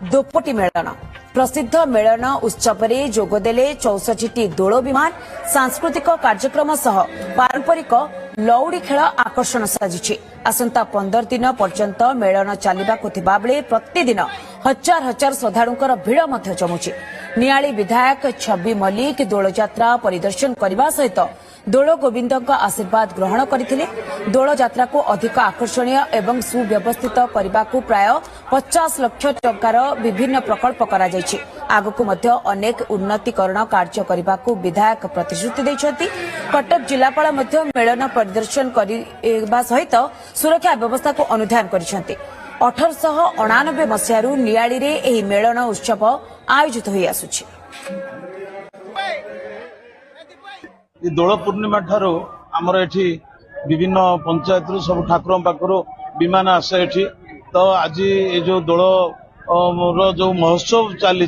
दोपटी melon प्रसिद्ध melon उत्सव में जोगदेले 64टी दोल विमान सांस्कृतिक कार्यक्रम सह पारंपरिक लौड़ी खेल आकर्षण साजिछि। आसंता 15 दिन पर्यंत मेलन चलवाक थिबा बेले प्रतिदिन हजार हजार श्रद्धालुंकर भीड़ मध्य जमुछि। नियाली विधायक छवि मल्लिक दोल यात्रा परिदर्शन करने सहित दोल गोविंदଙ୍କ आशीर्वाद ग्रहण करथिले। दोल यात्रा को अधिक आकर्षणीय एवं सुव्यवस्थित करने को प्राय 50 लाख टंकार विभिन्न प्रकल्प करा जायछि। आगकु मध्य अनेक उन्नतीकरण कार्य करने को विधायक प्रतिश्रुति दैछथि। कटक जिलापाल मध्य मेलन परिदर्शन करने सहित सुरक्षा व्यवस्था को अनुधान करिसेंति। 1899 मसीहारू नियाली रे एही मेलन उत्सव आयोजित होई आसुछि। दोल पूर्णिमा ठारो आमर एठी विभिन्न पंचायत सब ठाकुर पाखर विमान आसे एठी। तो आज ये जो दोल जो महोत्सव चली